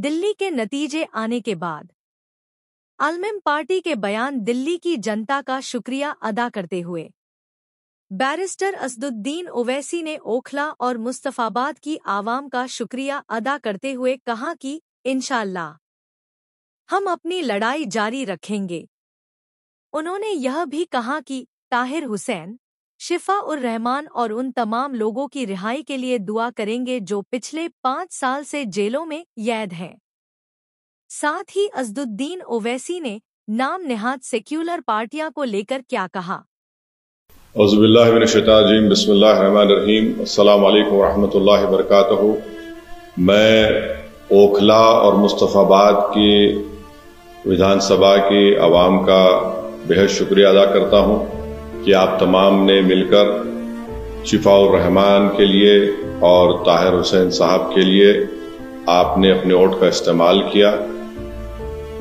दिल्ली के नतीजे आने के बाद अलमिम पार्टी के बयान दिल्ली की जनता का शुक्रिया अदा करते हुए बैरिस्टर असदुद्दीन ओवैसी ने ओखला और मुस्तफाबाद की आवाम का शुक्रिया अदा करते हुए कहा कि इंशाअल्लाह हम अपनी लड़ाई जारी रखेंगे। उन्होंने यह भी कहा कि ताहिर हुसैन, शिफा उर रहमान और उन तमाम लोगों की रिहाई के लिए दुआ करेंगे जो पिछले 5 साल से जेलों में कैद हैं। साथ ही असदुद्दीन ओवैसी ने नाम नेहाद सेक्युलर पार्टियां को लेकर क्या कहा। औज़ुबिल्लाहि मिनश्शैतानिर्रजीम, बिस्मिल्लाहिर्रहमानिर्रहीम, अस्सलामु अलैकुम वरहमतुल्लाहि वबरकातुहू। मैं ओखला और मुस्तफाबाद की विधानसभा की आवाम का बेहद शुक्रिया अदा करता हूँ कि आप तमाम ने मिलकर शिफा उर रहमान के लिए और ताहिर हुसैन साहब के लिए आपने अपने वोट का इस्तेमाल किया।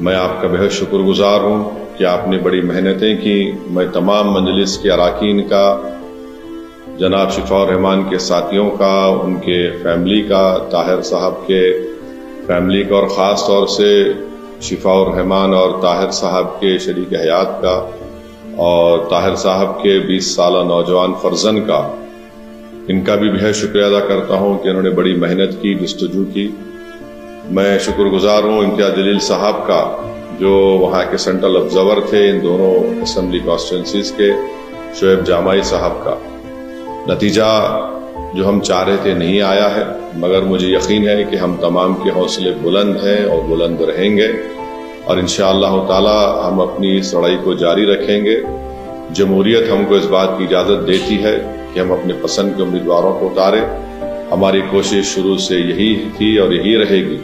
मैं आपका बेहद शुक्रगुजार हूँ कि आपने बड़ी मेहनतें की। मैं तमाम मजलिस के अराकीन का, जनाब शिफा उर रहमान के साथियों का, उनके फैमिली का, ताहिर साहब के फैमिली का और ख़ास तौर से शिफा उर रहमान और ताहिर साहब के शरीक हयात का और ताहिर साहब के 20 साला नौजवान फर्जन का, इनका भी बेहद शुक्रिया अदा करता हूँ कि इन्होंने बड़ी मेहनत की, जस्तजू की। मैं शुक्रगुजार हूँ इम्तियाज जलील साहब का जो वहाँ के सेंट्रल ऑब्जर्वर थे इन दोनों असेंबली कॉन्स्टिट्यूंसीज के, शोएब जामाई साहब का। नतीजा जो हम चाह रहे थे नहीं आया है, मगर मुझे यकीन है कि हम तमाम के हौसले बुलंद हैं और बुलंद रहेंगे और इंशाअल्लाह ताला हम अपनी इस लड़ाई को जारी रखेंगे। जमहूरियत हमको इस बात की इजाज़त देती है कि हम अपने पसंद के उम्मीदवारों को उतारें। हमारी कोशिश शुरू से यही थी और यही रहेगी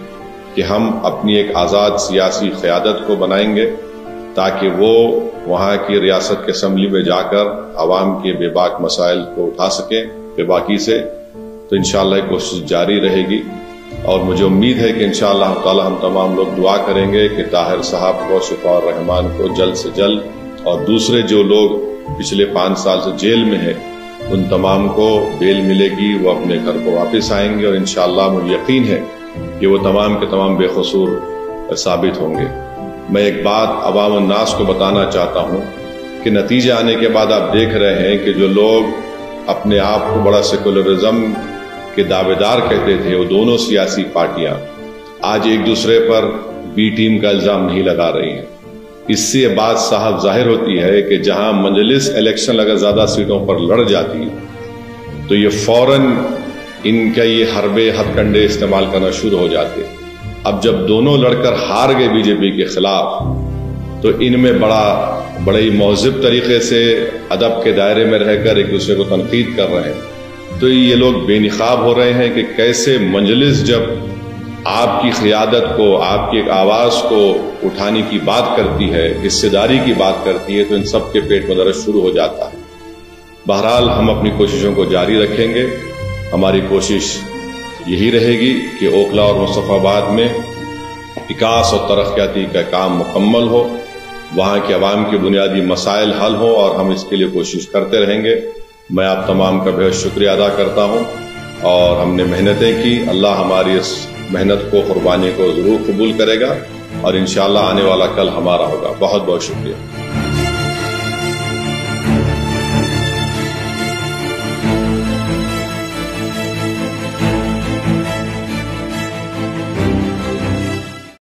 कि हम अपनी एक आज़ाद सियासी क़यादत को बनाएंगे ताकि वो वहाँ की रियासत के असम्बली में जाकर आवाम के बेबाक मसाइल को उठा सकें बेबाकी से। तो इंशाअल्लाह कोशिश जारी रहेगी और मुझे उम्मीद है कि इंशाअल्लाह ताला हम तमाम लोग दुआ करेंगे कि ताहिर साहब को, शिफा उर रहमान को जल्द से जल्द और दूसरे जो लोग पिछले 5 साल से जेल में हैं उन तमाम को बेल मिलेगी, वो अपने घर को वापस आएंगे और इंशाअल्लाह मुझे यकीन है कि वो तमाम के तमाम बेकसूर साबित होंगे। मैं एक बात अवाम अन्नास को बताना चाहता हूँ कि नतीजे आने के बाद आप देख रहे हैं कि जो लोग अपने आप को बड़ा सेकुलरिज्म के दावेदार कहते थे, वो दोनों सियासी पार्टियां आज एक दूसरे पर बी टीम का इल्जाम नहीं लगा रही हैं। इससे ये बात साहब जाहिर होती है कि जहां मजलिस इलेक्शन अगर ज्यादा सीटों पर लड़ जाती है तो ये फौरन इनका ये हरबे हथकंडे इस्तेमाल करना शुरू हो जाते। अब जब दोनों लड़कर हार गए बीजेपी के खिलाफ तो इनमें बड़े ही महज़िब तरीके से अदब के दायरे में रहकर एक दूसरे को तनकीद कर रहे हैं। तो ये लोग बेनिकाब हो रहे हैं कि कैसे मजलिस जब आपकी क़यादत को, आपकी एक आवाज़ को उठाने की बात करती है, हिस्सेदारी की बात करती है, तो इन सब के पेट में दर्द शुरू हो जाता है। बहरहाल हम अपनी कोशिशों को जारी रखेंगे। हमारी कोशिश यही रहेगी कि ओखला और मुस्तफाबाद में विकास और तरक्याती का काम मुकम्मल हो, वहाँ के अवाम के बुनियादी मसाइल हल हो और हम इसके लिए कोशिश करते रहेंगे। मैं आप तमाम का बेहद शुक्रिया अदा करता हूँ और हमने मेहनतें की। अल्लाह हमारी इस मेहनत को, कुर्बानी को ज़रूर कबूल करेगा और इंशाअल्लाह आने वाला कल हमारा होगा। बहुत बहुत शुक्रिया।